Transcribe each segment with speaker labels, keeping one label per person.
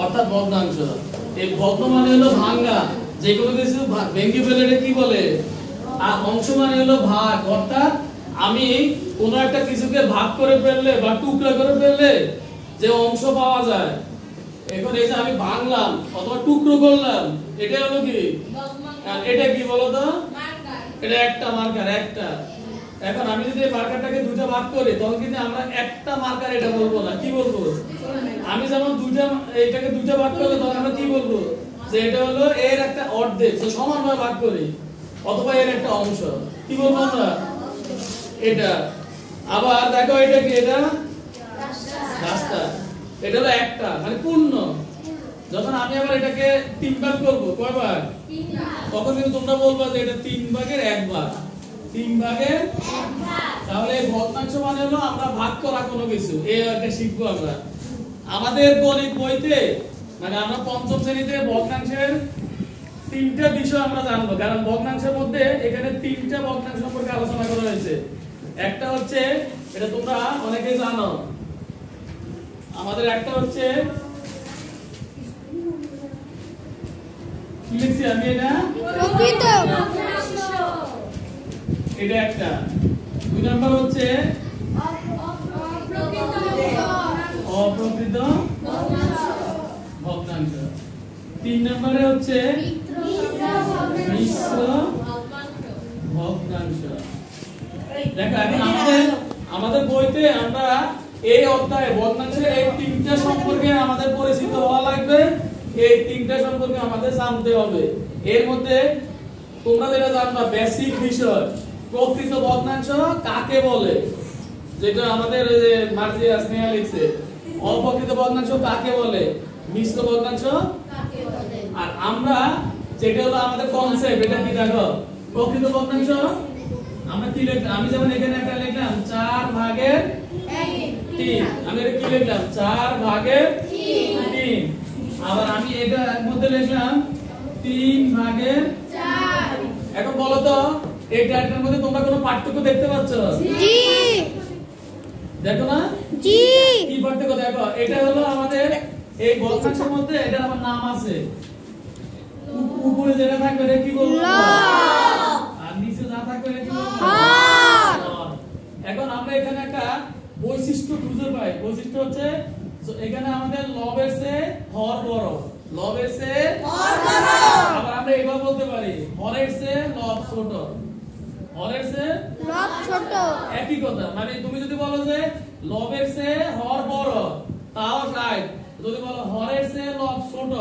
Speaker 1: অর্থাৎ ভগ্নাংশ। এই ভগ্ন মানে হলো ভাঙা, যে কোনো কিছু ভেঙে ফেলে এটা কি বলে? আর অংশ মানে হলো ভাগ, অর্থাৎ আমি কোন একটা কিছুকে ভাগ করে ফেললে বা টুকরা করে ফেললে যে অংশ পাওয়া যায়, এখন এই যে আমি ভাঙলাম অথবা টুকরো করলাম, এটা হলো কি? আর এটা কি বলো তো? এটা একটা মার্কার, একটা। এখন আমি যদি এই মার্কারটাকে দুটো ভাগ করি তখন কিন্তু আমরা একটা মার্কার এটা বলবো না, কি বলবো? আমি যেমন এটাকে দুটো ভাগ করলে তখন আমরা কি বলবো? যে এটা হলো এর একটা অর্ধেক, যে সমানভাবে ভাগ করি, অথবা এর একটা অংশ, কি বলবো আমরা? এটা। আবার দেখো এটা কি? এটা রাস্তা। এটা হলো একটা, মানে পূর্ণ। যখন আমি আবার এটাকে তিন ভাগ করব, কয়বার? তখন কিন্তু তোমরা বলবা যে এটা 3 ভাগের 1 ভাগ, 3 ভাগের 1 ভাগ। তাহলে ভগ্নাংশ মানে হলো আমরা ভাগ করা কোনো কিছু, এই একটা শিখবো আমরা আমাদের গণিত বইতে। মানে আমরা পঞ্চম শ্রেণীতে ভগ্নাংশের 3টা বিষয় আমরা জানবো, কারণ ভগ্নাংশের মধ্যে এখানে 3টা ভগ্নাংশ সম্পর্কে আলোচনা করা হয়েছে। একটা হচ্ছে, এটা তোমরা অনেকেই জানো, আমাদের একটা হচ্ছে কি লিখছি আমি? এটা প্রকৃত ভগ্নাংশ, এটা একটা। 2 নাম্বার হচ্ছে অপ্রকৃত ভগ্নাংশ। 3 নম্বরে হচ্ছে মিশ্র ভগ্নাংশ। দেখো এখন আমাদের বইতে আমরা এই অধ্যায়ে ভগ্নাংশের এই 3টা সম্পর্কে আমাদের পরিচিত হওয়া লাগবে, এই 3টা সম্পর্কে আমাদের জানতে হবে। এর মধ্যে তোমরা যেটা জানবা বেসিক বিষয়, প্রকৃত ভগ্নাংশ কাকে বলে, যেটা আমাদের মার্জিয়া স্নেহা লিখছে। অপ্রকৃত ভগ্নাংশ কাকে বলে, মিশ্র ভগ্নাংশ কাকে বলে। আর আমরা যেটা হলো আমাদের কনসেপ্ট, এটা কি দেখো? প্রকৃত ভগ্নাংশ আমরা কি লিখলাম? আমি যেমন এখানে একটা লিখলাম 4 ভাগের 3, আমি এটা কি লিখলাম? 4 ভাগের 3। আবার আমি এটার মধ্যে লিখলাম 3 ভাগের 4। এখন বলো তো এই চারটার মধ্যে তোমরা কোনো পার্থক্য দেখতে পাচ্ছ? জি। দেখো না? জি। কি পার্থক্য দেখো? এটা হলো আমাদের এই ভগ্নাংশের মধ্যে এটার আমার নাম আছে, উপরে যেটা থাকবে এটা কি বলবো? লব। আর নিচে যা থাকবে এটা কি বলবো? হর। এখন আমরা এখানে একটা বৈশিষ্ট্য খুঁজে পাই। বৈশিষ্ট্য হচ্ছে এখানে আমাদের লবের চেয়ে হর বড়, লবের চেয়ে হর বড়। আবার আমরা এভাবে বলতে পারি হরের চেয়ে লব ছোট, হরের চেয়ে লব ছোট, একই কথা। মানে তুমি যদি বলো যে লবের চেয়ে হর বড় তাও রাইট, যদি বলো হরের চেয়ে লব ছোট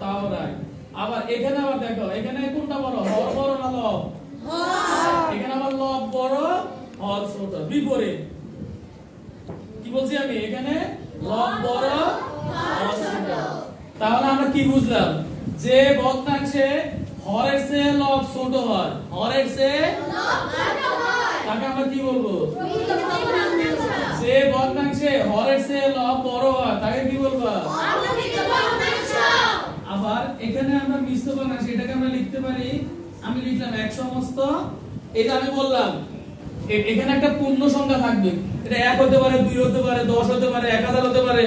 Speaker 1: তাও রাইট। আবার এখানে আবার দেখো, এখানে কোনটা বড়, হর বড় না লব? হর। এখানে আবার লব বড় হর ছোট, বিপরীত। কি বলছি আমি? এখানে লব বড় হর ছোট। তাহলে আমরা কি বুঝলাম? যে ভগ্নাংশে হরের চেয়ে লব ছোট হয়, হরের চেয়ে লব ছোট হয়, তাকে আমরা কি বলবো? যে ভগ্নাংশে হরের চেয়ে লব বড় হয় তাকে কি বলবো? অপ্রকৃত ভগ্নাংশ। আবার এখানে আমরা মিশ্র ভগ্নাংশ, এটাকে আমরা লিখতে পারি, আমি লিখলাম এক সমস্ত, এটা আমি বললাম এখানে একটা পূর্ণ সংখ্যা থাকবে, এটা 1 হতে পারে, 2 হতে পারে, 10 হতে পারে, 1000 হতে পারে,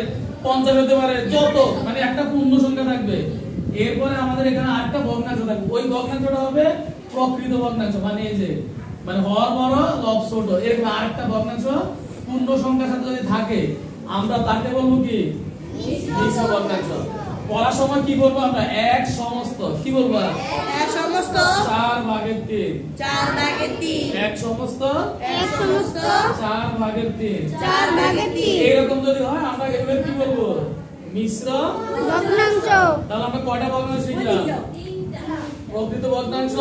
Speaker 1: 50 হতে পারে, যত, মানে একটা পূর্ণ সংখ্যা থাকবে। এরপরে আমাদের এখানে আরেকটা ভগ্নাংশ থাকবে, ওই ভগ্নাংশটা হবে প্রকৃত ভগ্নাংশ। মানে এই যে মানে হর বড় লব ছোট, এরকম আরেকটা ভগ্নাংশ পূর্ণ সংখ্যার সাথে যদি থাকে আমরা তাকে বলবো কি? মিশ্র ভগ্নাংশ। পড়ার সময় কি বলবো আমরা? এক সমস্ত, কি বলবো? এক সমস্ত 4 ভাগের 3, 4 ভাগের 3, এক সমস্ত 4 ভাগের 3, 4 ভাগের 3। এরকম যদি হয় আমরা এগুলো কি বলবো? মিশ্র ভগ্নাংশ। তাহলে আমরা কয়টা ভগ্নাংশ শিখলাম? 3টা। প্রকৃত ভগ্নাংশ,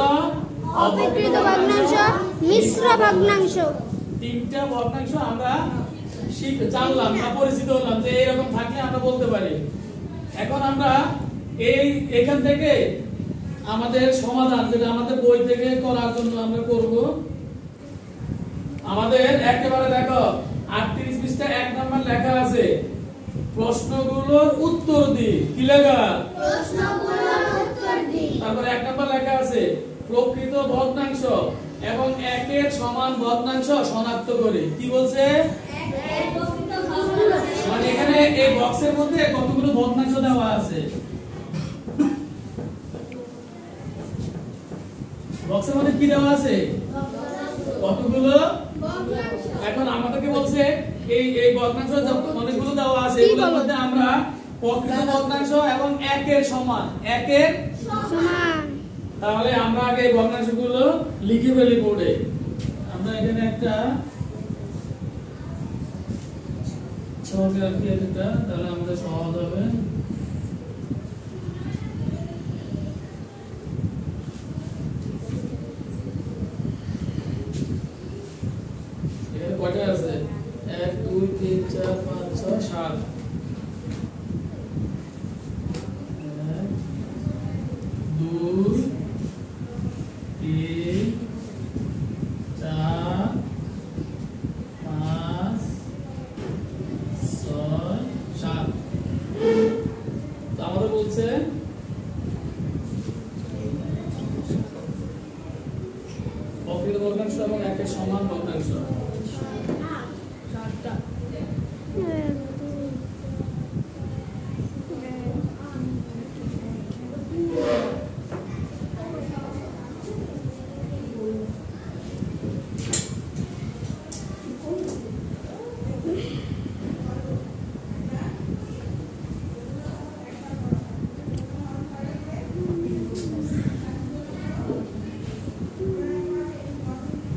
Speaker 1: অপ্রকৃত ভগ্নাংশ, মিশ্র ভগ্নাংশ। 3টা ভগ্নাংশ আমরা জানলাম বা পরিচিত হলাম যে এরকম থাকলে আমরা বলতে পারি। এখন আমরা এখান থেকে আমাদের সমাধান, যেটা আমাদের বই থেকে করার জন্য আমরা করব, আমাদের একেবারে দেখো 38 পৃষ্ঠা 1 নাম্বার লেখা আছে প্রশ্নগুলোর উত্তর দি। কি লেখা? প্রশ্নগুলোর উত্তর দি। তারপরে 1 নাম্বার লেখা আছে প্রকৃত ভগ্নাংশ এবং একের সমান ভগ্নাংশ শনাক্ত করে। কি বলছে? মানে এখানে এই বক্সের মধ্যে কতগুলো ভগ্নাংশ দেওয়া আছে বক্সের মধ্যে কি দেওয়া আছে কতগুলো এখন আমাদেরকে বলছে এই ভগ্নাংশ অনেকগুলো দেওয়া আছে এগুলোর মধ্যে আমরা প্রকৃত ভগ্নাংশ এবং একের সমান তাহলে আমরা আগে এই ভগ্নাংশগুলো লিখে ফেলি বোর্ডে আমরা এখানে একটা ছবি আঁকি একটা তাহলে আমাদের সহজ হবে এখানে কয়টা আছে 1 2 3 4 5 6 7 2 3 4 5 6 7 তো আমাদের বলছে প্রকৃত ভগ্নাংশ এবং একের সমান ভগ্নাংশ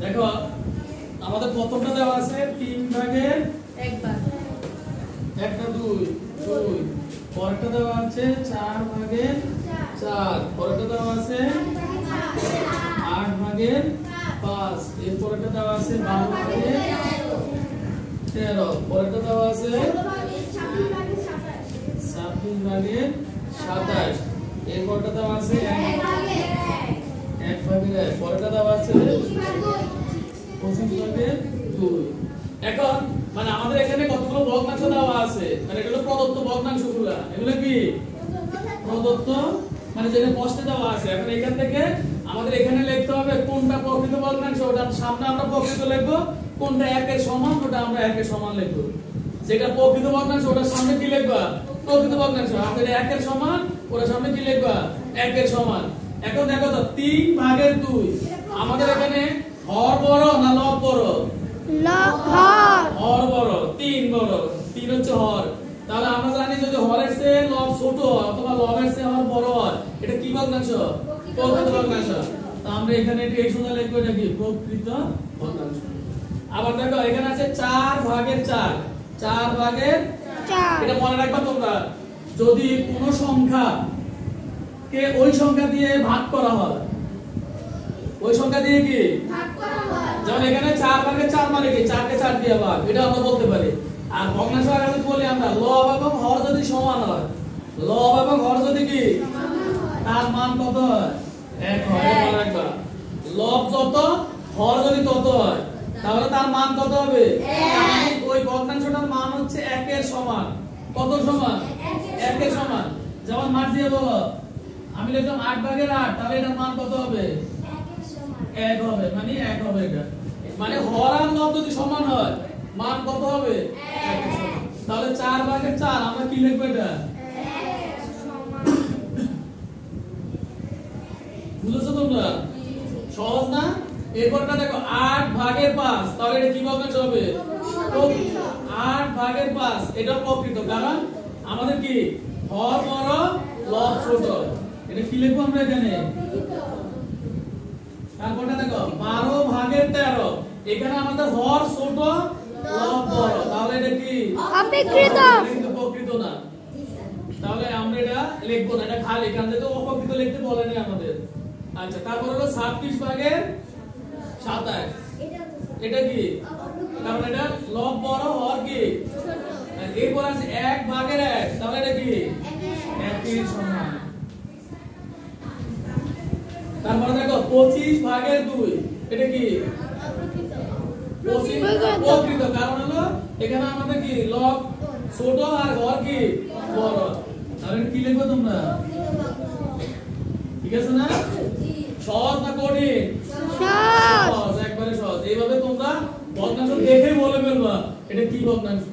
Speaker 1: দেখো আমাদের প্রথমটা দেওয়া আছে 3 ভাগের 1 ভাগ একটা 2 পরেরটা দেওয়া আছে 4 ভাগের 4 পরেরটা দেওয়া আছে 8 ভাগের 5 এর পরেরটা দেওয়া আছে 12 ভাগের 13 পরেরটা দেওয়া আছে 26 ভাগের 27 এর পরেরটা দেওয়া আছে 1 ভাগের 1 পরেরটা দেওয়া আছে 25 ভাগের 2 এখন মানে আমাদের এখানে কতগুলো ভগ্নাংশ দেওয়া আছে মানে এগুলো প্রদত্ত ভগ্নাংশগুলো এগুলো কি প্রদত্ত মানে যেটা প্রশ্নে দেওয়া আছে এখন এখান থেকে আমাদের এখানে লিখতে হবে কোনটা প্রকৃত ভগ্নাংশ ওটা সামনে আমরা প্রকৃত লিখব কোনটা একের সমান ওটা আমরা একের সমান লিখব যেটা প্রকৃত ভগ্নাংশ ওটার সামনে কি লিখবা প্রকৃত ভগ্নাংশ আমাদের একের সমান ওটার সামনে কি লিখবা একের সমান এখন দেখো তো 3 ভাগের 2 আমাদের এখানে হর বড় না লব বড় হর বড় 3 বড় 3 হচ্ছে হর তাহলে আমরা জানি যদি হরের চেয়ে লব ছোট অথবা লবের চেয়ে হর বড় হয় এটা কি ভগ্নাংশ প্রকৃত ভগ্নাংশ তো আমরা এখানে এটা এই সোজা লিখব এটা কি প্রকৃত ভগ্নাংশ আবার দেখো এখানে আছে 4 ভাগের 4 4 ভাগের 4 এটা মনে রাখবা তোমরা যদি কোনো সংখ্যা কে ওই সংখ্যা দিয়ে ভাগ করা হয় ওই সংখ্যা দিয়ে কি ভাগ করা হয় যেমন এখানে 4 ভাগের 4 মানে কি 4 কে 4 দিয়ে ভাগ এটা আমরা বলতে পারি আর ভগ্নাংশ আকারে বলি আমরা লব এবং হর যদি সমান হয় লব এবং হর যদি কি সমান হয় তার মান কত হয় 1 হয় মনে রাখবা লব যত হর যদি তত হয় তাহলে তার মান কত হবে 1 ওই ভগ্নাংশটার মান হচ্ছে 1 এর সমান কত সমান 1 এর সমান যেমন মান দিয়ে বলো আমি লিখলাম 8 ভাগের 8 তাহলে এটার মান কত হবে 1 হবে মানে 1 হবে এটা মানে হর আর লব যদি সমান হয় মান কত হবে 1 এর সমান তাহলে 4 ভাগের 4 আমরা কি লিখব এটা 1 এর সমান বুঝছো তোমরা সহজ না এরপরটা দেখো 8 ভাগের 5 তাহলে এটা কি ভগ্নাংশ হবে 8 ভাগের 5 এটা প্রকৃত কারণ আমাদের কি হর বড় লব ছোট এটা কি লিখবো আমরা এখানে তারপরটা দেখো 12 ভাগের 13 এখানে আমাদের হর ছোট লব বড় তাহলে এটা কি অপকৃত কিন্তু প্রকৃত না তাহলে আমরা এটা লিখবো না এটা খালি এখান থেকে অপকৃত লিখতে বলেনি আমাদের আচ্ছা তারপর হলো 26 ভাগের 27 এটা কি কারণ এটা লব বড় হর কি ছোট এরপর আছে 1 ভাগের 1 তাহলে এটা কি 1 এর সমান তারপর দেখো 25 ভাগের 2 এটা কি প্রকৃত কারণ হলো এখানে আমাদের কি লব ছোট আর হর কি বড় তাহলে কি লিখবে তোমরা ঠিক আছে না সহজ না কঠিন সহজ একবারে সহজ এইভাবে তোমরা ভগ্নাংশ দেখে বলে ফেলবা এটা কি ভগ্নাংশ